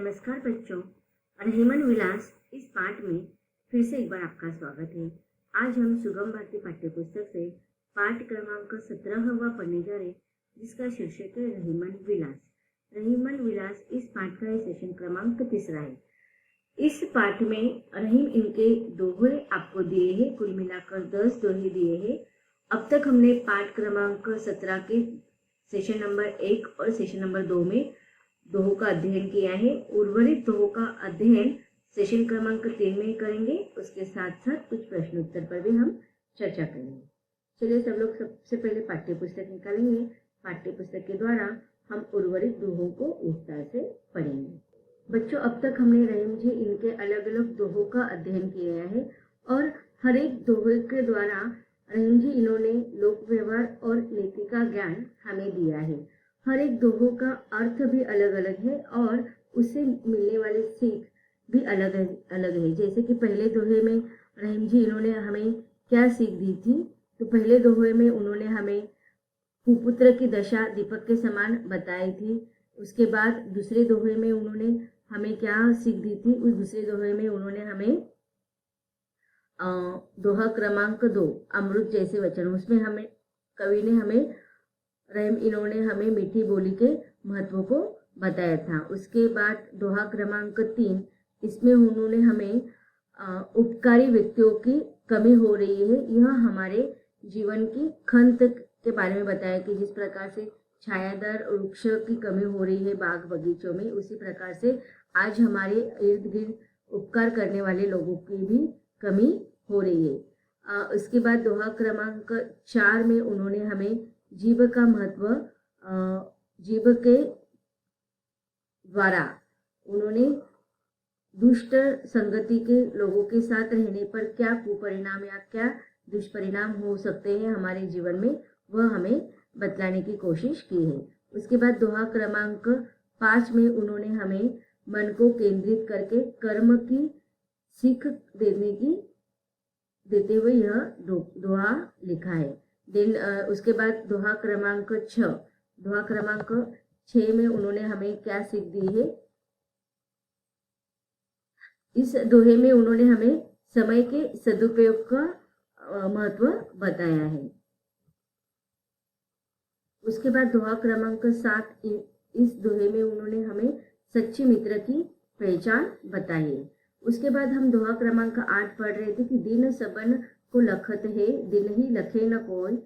नमस्कार बच्चों, रहीमन विलास इस पाठ में फिर से एक बार आपका स्वागत है। आज हम सुगम भारती पाठ्य पुस्तक से पाठ क्रमांक 17वां पढ़ने जा रहे हैं, जिसका शीर्षक है रहीमन विलास। रहीमन विलास इस पाठ का सेशन क्रमांक 3 है। इस पाठ में रहीम इनके दोहे आपको दिए हैं, कुल मिलाकर 10 दोहे दिए हैं। अब तक हमने पाठ क्रमांक 17 के सेशन नंबर 1 और सेशन नंबर 2 में दोहों का अध्ययन किया है। उर्वरित दोहों का अध्ययन सेशन क्रमांक 3 में करेंगे। उसके साथ साथ कुछ प्रश्न उत्तर पर भी हम चर्चा करेंगे। चलिए सब लोग सबसे पहले पाठ्य पुस्तक निकालेंगे। पाठ्य पुस्तक के द्वारा हम उर्वरित दोहों को विस्तार से पढ़ेंगे। बच्चों, अब तक हमने रहीम जी इनके अलग अलग दोहों का अध्ययन किया है और हर एक दोहे के द्वारा रहीम जी इन्होंने लोक व्यवहार और नीति का ज्ञान हमें दिया है। हर एक दोहों का अर्थ भी अलग अलग है और उससे मिलने वाली सीख भी अलग है। जैसे कि पहले दोहे में रहीम जी इन्होंने हमें क्या सीख दी थी, तो पहले दोहे में उन्होंने हमें कुपुत्र की दशा दीपक के समान बताई थी। उसके बाद दूसरे दोहे में उन्होंने हमें क्या सीख दी थी, उस दूसरे दोहे में उन्होंने हमें दोहा क्रमांक 2 अमृत जैसे वचन, उसमें हमें कवि ने हमें रहीम इन्होंने हमें मीठी बोली के महत्व को बताया था। उसके बाद दोहा क्रमांक 3, इसमें उन्होंने हमें उपकारी व्यक्तियों की कमी हो रही है, यह हमारे जीवन की खंत के बारे में बताया कि जिस प्रकार से छायादार वृक्ष की कमी हो रही है बाग बगीचों में, उसी प्रकार से आज हमारे इर्द गिर्द उपकार करने वाले लोगों की भी कमी हो रही है। उसके बाद दोहा क्रमांक 4 में उन्होंने हमें जीव का महत्व, जीव के द्वारा उन्होंने दुष्ट संगति के लोगों के साथ रहने पर क्या कुपरिणाम या क्या दुष्परिणाम हो सकते हैं हमारे जीवन में, वह हमें बतलाने की कोशिश की है। उसके बाद दोहा क्रमांक 5 में उन्होंने हमें मन को केंद्रित करके कर्म की सीख देते हुए यह दोहा लिखा है। उसके बाद दोहा क्रमांक 6 में उन्होंने हमें क्या सीख दी है, इस दोहे में उन्होंने हमें समय के सदुपयोग का महत्व बताया है। उसके बाद दोहा क्रमांक 7, इस दोहे में उन्होंने हमें सच्चे मित्र की पहचान बताई है। उसके बाद हम दोहा क्रमांक 8 पढ़ रहे थे कि दिन सबन को लखत है, दिन ही लखे न कोई,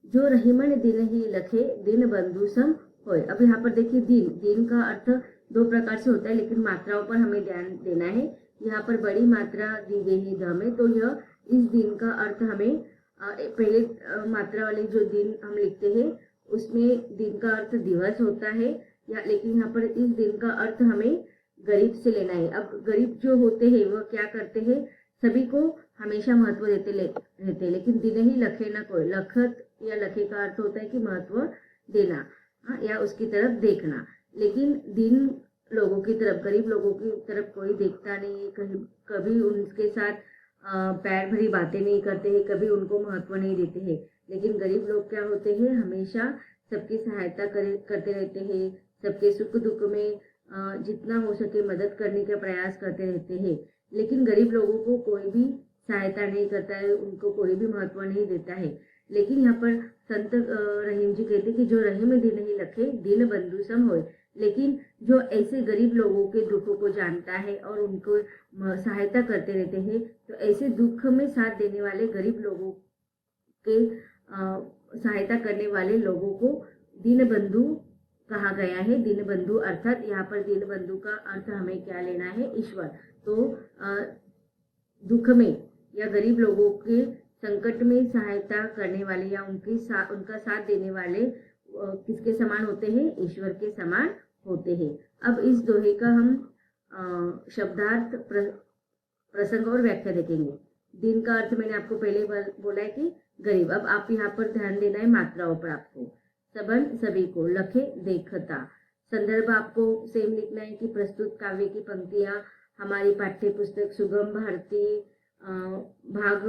जो रहीमन दिन ही लखे, दिन बंधु सम होय। अब यहाँ पर देखिए दिन का अर्थ 2 प्रकार से होता है, लेकिन मात्राओं पर हमें ध्यान देना है। यहाँ पर बड़ी मात्रा दी गई है द में, तो यह इस दिन का अर्थ हमें पहले मात्रा वाले जो दिन हम लिखते हैं उसमें दिन का अर्थ दिवस होता है, या लेकिन यहाँ पर इस दिन का अर्थ हमें गरीब से लेना है। अब गरीब जो होते हैं वह क्या करते हैं, सभी को हमेशा महत्व देते रहते हैं, लेकिन दिन ही लखे ना कोई। लखत या लखे का अर्थ होता है कि महत्व देना या उसकी तरफ देखना, लेकिन दिन लोगों की तरफ, गरीब लोगों की तरफ कोई देखता नहीं है, कभी उनके साथ पैर भरी बातें नहीं करते हैं, कभी उनको महत्व नहीं देते हैं। लेकिन गरीब लोग क्या होते हैं, हमेशा सबकी सहायता करते रहते हैं, सबके सुख दुख में जितना हो सके मदद करने का प्रयास करते रहते हैं। लेकिन गरीब लोगों को कोई भी सहायता नहीं करता है, उनको कोई भी महत्व नहीं देता है। लेकिन यहाँ पर संत रहीम जी कहते कि जो रहीम दिन ही लखे, दिन बंधु सम होय। लेकिन जो ऐसे गरीब लोगों के दुखों को जानता है और उनको सहायता करते रहते हैं, तो ऐसे दुख में साथ देने वाले गरीब लोगों के सहायता करने वाले लोगों को दीन बंधु कहा गया है। दीन बंधु अर्थात यहाँ पर दीन बंधु का अर्थ हमें क्या लेना है, ईश्वर। तो दुख में या गरीब लोगों के संकट में सहायता करने वाले या उनका साथ देने वाले किसके समान होते हैं, ईश्वर के समान होते हैं। अब इस दोहे का हम शब्दार्थ, प्रसंग और व्याख्या देखेंगे। दिन का अर्थ मैंने आपको पहले बोला है कि गरीब। अब आप यहाँ पर ध्यान देना है मात्राओं पर आपको। सबन सभी को, लखे देखता। संदर्भ आपको सेम लिखना है कि प्रस्तुत काव्य की पंक्तियां हमारी पाठ्य पुस्तक सुगम भारती भाग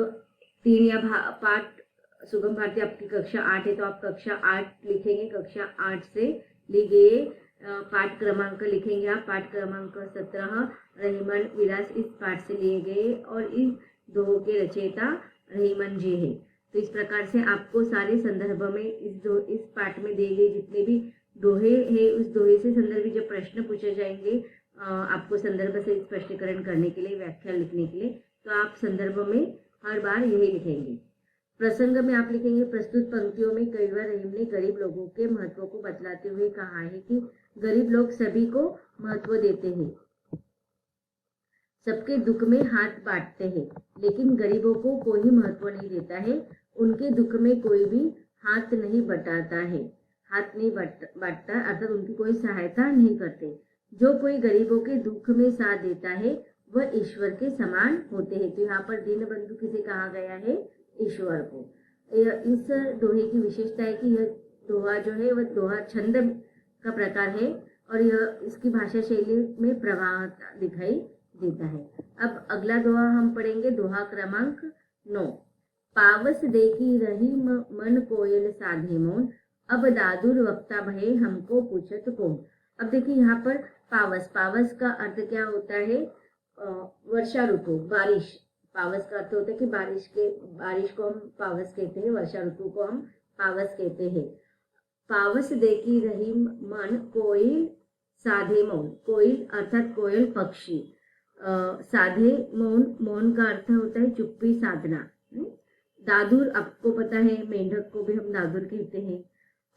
3 या पाठ सुगम भारती आपकी कक्षा 8 है, तो आप कक्षा 8 लिखेंगे। कक्षा 8 से ली गई पाठ क्रमांक लिखेंगे आप। पाठ क्रमांक 17 रहीमन विलास इस पाठ से लिए गए और इस दोहे के रचयिता रहीमन जी है। तो इस प्रकार से आपको सारे संदर्भ में इस पाठ में दिए गए जितने भी दोहे हैं उस दोहे से संदर्भित जब प्रश्न पूछे जाएंगे आपको संदर्भ से स्पष्टीकरण करने के लिए, व्याख्या लिखने के लिए, तो आप संदर्भ में हर बार यही लिखेंगे। प्रसंग में आप लिखेंगे प्रस्तुत पंक्तियों में कविवर रहीम ने गरीब लोगों के महत्व को बतलाते हुए कहा है कि गरीब लोग सभी को महत्व देते हैं, सबके दुख में हाथ बांटते हैं, लेकिन गरीबों को कोई महत्व नहीं देता है, उनके दुख में कोई भी हाथ नहीं बटाता है, हाथ नहीं बांटता अर्थात उनकी कोई सहायता नहीं करते। जो कोई गरीबों के दुख में साथ देता है वह ईश्वर के समान होते हैं। तो यहाँ पर दीनबंधु किसे कहा गया है? ईश्वर को। इस दोहे की विशेषता है कि यह दोहा जो है वह दोहा छंद का प्रकार है और यह इसकी भाषा शैली में प्रवाह दिखाई देता है। अब अगला दोहा हम पढ़ेंगे, दोहा क्रमांक 9। पावस देखी रही मन कोयल साधे मौन, अब दादुर वक्ता भये हमको पूछत कौन। अब देखिए यहाँ पर पावस, पावस का अर्थ क्या होता है? वर्षा ऋतु, बारिश। पावस का अर्थ होता है कि बारिश को हम पावस कहते हैं, वर्षा ऋतु को हम पावस कहते हैं। पावस देखी रही मन कोयल साधे मौन, कोयल अर्थात कोयल पक्षी, साधे मौन, मौन का अर्थ होता है चुप्पी साधना। दादुर आपको पता है, मेंढक को भी हम दादुर कहते हैं।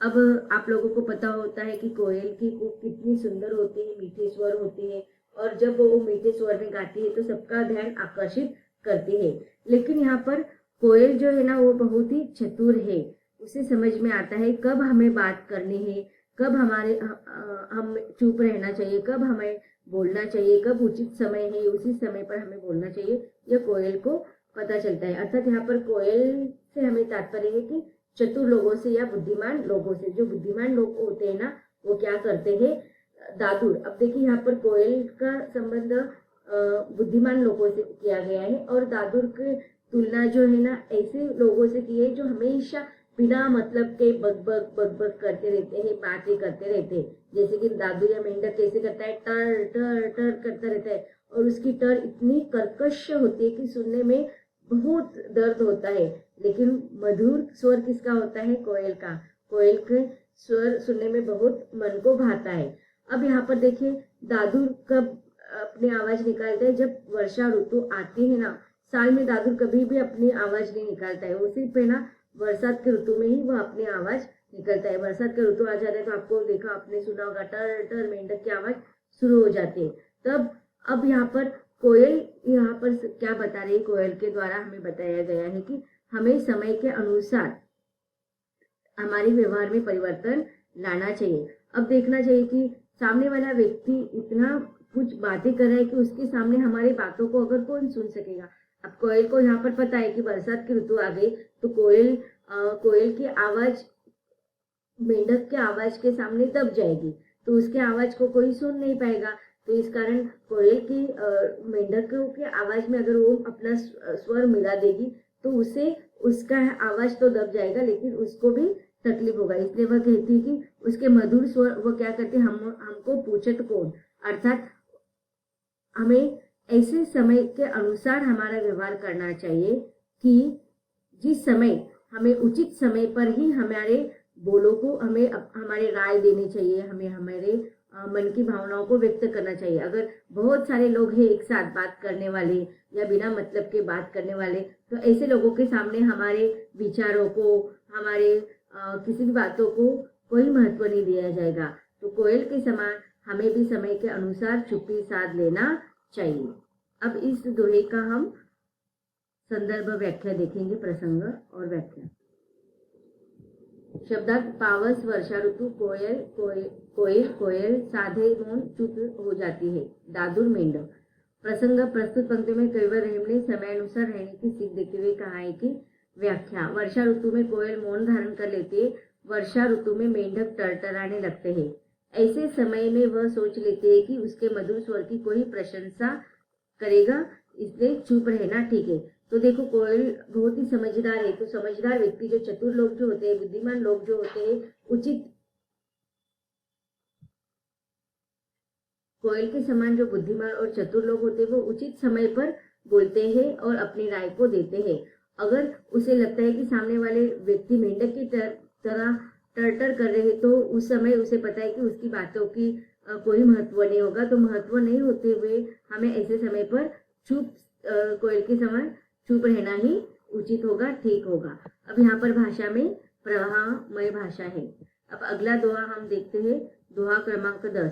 अब आप लोगों को पता होता है कि कोयल की कितनी सुंदर होती है, मीठे स्वर होते हैं और जब वो मीठे स्वर में गाती है तो सबका ध्यान आकर्षित करती है। लेकिन यहाँ पर कोयल जो है ना वो बहुत ही चतुर है, उसे समझ में आता है कब हमें बात करनी है, कब हम चुप रहना चाहिए, कब हमें बोलना चाहिए, कब उचित समय है उसी समय पर हमें बोलना चाहिए, यह कोयल को पता चलता है। अर्थात यहाँ पर कोयल से हमें तात्पर्य है कि चतुर लोगों से या बुद्धिमान लोगों से। जो बुद्धिमान लोग होते हैं ना वो क्या करते हैं? दादुर। अब देखिए यहाँ पर कोयल का संबंध बुद्धिमान लोगों से किया गया है और दादुर की तुलना जो है ना ऐसे लोगों से की है जो हमेशा बिना मतलब के बग करते रहते हैं, बातें करते रहते हैं। जैसे कि दादुर या मेंढक कैसे करता है? टर टर टर करता रहता है और उसकी टर इतनी कर्कश होती है कि सुनने में बहुत दर्द होता है। लेकिन मधुर स्वर किसका होता है? कोयल का। कोयल के स्वर सुनने में बहुत मन को भाता है। अब यहाँ पर देखिए दादुर कब अपनी आवाज निकालता है? जब वर्षा ऋतु आती है ना, साल में दादुर कभी भी अपनी आवाज नहीं निकालता है, वो सिर्फ है ना बरसात के ऋतु में ही वह अपनी आवाज निकलता है। बरसात के ऋतु आ जाता है तो आपको देखा, आपने सुना होगा टर टर मेंढक की आवाज शुरू हो जाती है। तब अब यहाँ पर कोयल यहाँ पर क्या बता रही है? कोयल के द्वारा हमें बताया गया है कि हमें समय के अनुसार हमारे व्यवहार में परिवर्तन लाना चाहिए। अब देखना चाहिए कि सामने वाला व्यक्ति इतना कुछ बातें कर रहा है कि उसके सामने हमारी बातों को अगर कौन सुन सकेगा। अब कोयल को यहाँ पर पता है कि बरसात की ऋतु आ गई तो कोयल की आवाज मेंढक के आवाज के सामने दब जाएगी, तो उसके आवाज को कोई सुन नहीं पाएगा। तो इस कारण कोयल की मेंढक की आवाज में अगर वो अपना स्वर मिला देगी तो उसे उसका आवाज तो दब जाएगा लेकिन उसको भी तकलीफ होगा। इसलिए वह कहती है कि उसके मधुर स्वर वो क्या करते, हमको पूछत कौन, अर्थात हमें ऐसे समय के अनुसार हमारा व्यवहार करना चाहिए कि जिस समय हमें उचित समय पर ही हमारे बोलों को हमें हमारे राय देनी चाहिए, हमें हमारे मन की भावनाओं को व्यक्त करना चाहिए। अगर बहुत सारे लोग हैं एक साथ बात करने वाले या बिना मतलब के बात करने वाले, तो ऐसे लोगों के सामने हमारे विचारों को, हमारे किसी भी बातों को कोई महत्व नहीं दिया जाएगा। तो कोयल के समान हमें भी समय के अनुसार चुप्पी साध लेना चाहिए। अब इस दोहे का हम संदर्भ व्याख्या देखेंगे, प्रसंग और व्याख्या। शब्दार्थ पावस वर्षा ऋतु, कोयल कोयल कोयल साधे मौन चुप हो जाती है, दादुर मेंढक। प्रसंग प्रस्तुत पंक्ति में कविवर रहीम ने समय अनुसार रहने की सीख देते हुए कहा है कि व्याख्या। वर्षा ऋतु में कोयल मौन धारण कर लेती है, वर्षा ऋतु में मेंढक टरटराने लगते हैं। ऐसे समय में वह सोच लेते हैं कि उसके मधुर स्वर की कोई प्रशंसा करेगा, इसलिए चुप रहना ठीक है। तो देखो कोयल बहुत ही समझदार है। तो समझदार व्यक्ति, जो चतुर लोग जो होते हैं, बुद्धिमान लोग जो होते हैं, उचित कोयल के समान जो बुद्धिमान और चतुर लोग होते हैं वो उचित समय पर बोलते हैं और अपनी राय को देते हैं। अगर उसे लगता है कि सामने वाले व्यक्ति मेंढक की तरह टर्टर कर रहे हैं, तो उस समय उसे पता है कि उसकी बातों की कोई महत्व नहीं होगा। तो महत्व नहीं होते हुए हमें ऐसे समय पर चुप कोयल के समान चुप रहना ही उचित होगा, ठीक होगा। अब यहाँ पर भाषा में प्रवाहमय भाषा है। अब अगला दोहा हम देखते हैं, दोहा क्रमांक 10।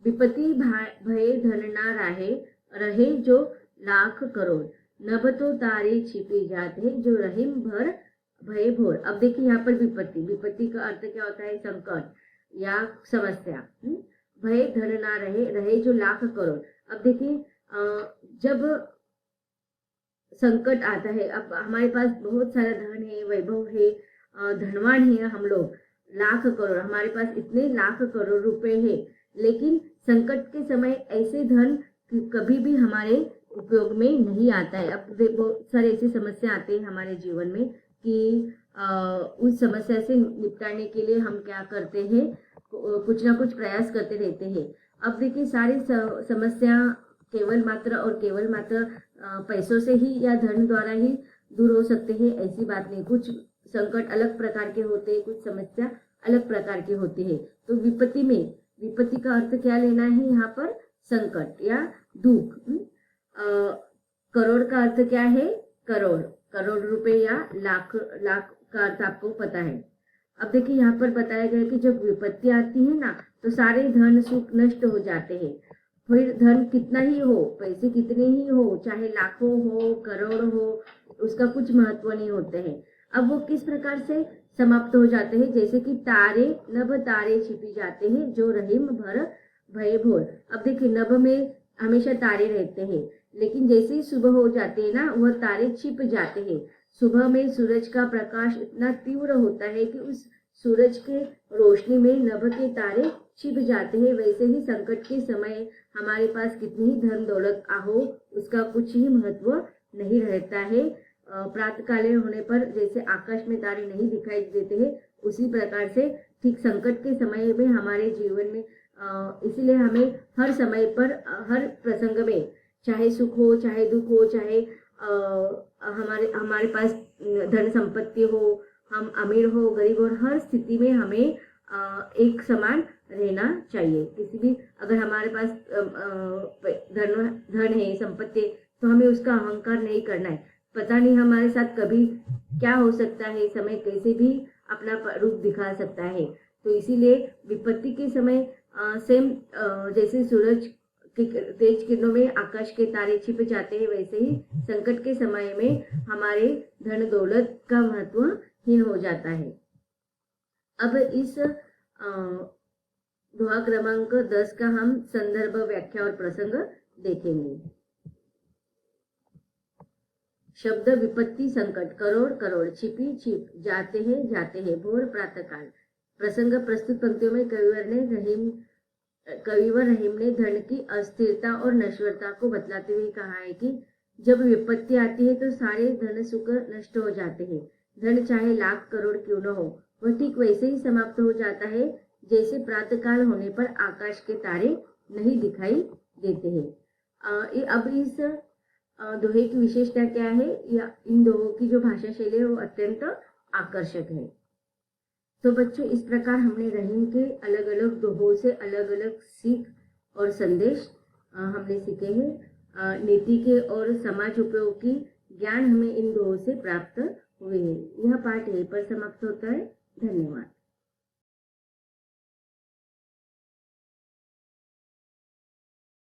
विपत्ति भय धन ना राहे, रहे जो लाख करोड़, नभ तो तारे छिपी जात है, जो रहीम भर भय भोर। अब देखिए यहाँ पर विपत्ति, विपत्ति का अर्थ क्या होता है? संकट या समस्या। भय धन ना रहे, रहे जो लाख करोड़। अब देखिए जब संकट आता है, अब हमारे पास बहुत सारा धन है, वैभव है, धनवान है, हम लोग लाख करोड़, हमारे पास इतने लाख करोड़ रुपए है, लेकिन संकट के समय ऐसे धन कभी भी हमारे उपयोग में नहीं आता है। अब बहुत सारे ऐसी समस्या आते हैं हमारे जीवन में कि उस समस्या से निपटाने के लिए हम क्या करते हैं, कुछ ना कुछ प्रयास करते रहते हैं। अब देखिए सारी समस्या केवल मात्र पैसों से ही या धन द्वारा ही दूर हो सकते हैं, ऐसी बात नहीं। कुछ संकट अलग प्रकार के होते हैं, कुछ समस्या अलग प्रकार की होती है। तो विपत्ति का अर्थ क्या लेना है यहाँ पर? संकट या दुख। करोड़ का अर्थ क्या है? करोड़ रुपए या लाख का अर्थ आपको पता है। अब देखिए यहाँ पर बताया गया कि जब विपत्ति आती है ना, तो सारे धन सुख नष्ट हो जाते हैं। फिर धन कितना ही हो, पैसे कितने ही हो, चाहे लाखों हो, करोड़ हो, उसका कुछ महत्व नहीं होते हैं। अब वो किस प्रकार से समाप्त हो जाते हैं? जैसे कि नभ तारे छिपी जाते हैं, जो रहीम भर भय भोर। अब देखिए नभ में हमेशा तारे रहते हैं, लेकिन जैसे ही सुबह हो जाते हैं ना, वह तारे छिप जाते हैं। सुबह में सूरज का प्रकाश इतना तीव्र होता है कि उस सूरज के रोशनी में नभ के तारे छिप जाते हैं। वैसे ही संकट के समय हमारे पास कितनी ही धन दौलत हो, उसका कुछ ही महत्व नहीं रहता है। प्रातःकालीन होने पर जैसे आकाश में तारे नहीं दिखाई देते हैं, उसी प्रकार से ठीक संकट के समय में हमारे जीवन में इसलिए हमें हर समय पर, हर प्रसंग में, चाहे सुख हो, चाहे दुख हो, चाहे हमारे पास धन संपत्ति हो, हम अमीर हो, गरीब हो, हर स्थिति में हमें एक समान रहना चाहिए। किसी भी, अगर हमारे पास धन है, संपत्ति, तो हमें उसका अहंकार नहीं करना है। पता नहीं हमारे साथ कभी क्या हो सकता है, समय कैसे भी अपना रूप दिखा सकता है। तो इसीलिए विपत्ति के समय सेम जैसे सूरज की तेज किरणों में आकाश के तारे छिप जाते हैं, वैसे ही संकट के समय में हमारे धन दौलत का महत्व हीन हो जाता है। अब इस दोहा क्रमांक 10 का हम संदर्भ, व्याख्या और प्रसंग देखेंगे। शब्द विपत्ति, संकट, करोड़, छिपी, छिप, जाते हैं, भोर, प्रातःकाल। प्रसंग प्रस्तुत पंक्तियों में कविवर रहीम ने धन की अस्थिरता और नश्वरता को बतलाते हुए कहा है कि जब विपत्ति आती है तो सारे धन सुख नष्ट हो जाते हैं। धन चाहे लाख करोड़ क्यों न हो, वह ठीक वैसे ही समाप्त हो जाता है जैसे प्रातःकाल होने पर आकाश के तारे नहीं दिखाई देते हैं। अब इस दोहे की विशेषता क्या है, या इन दोहों की जो भाषा शैली है वो अत्यंत आकर्षक है। तो बच्चों, इस प्रकार हमने रहीम के अलग अलग दोहों से अलग अलग सीख और संदेश हमने सीखे हैं। नीति के और समाज उपयोगी ज्ञान हमें इन दोहों से प्राप्त हुए हैं। यह पाठ यहीं पर समाप्त होता है। धन्यवाद।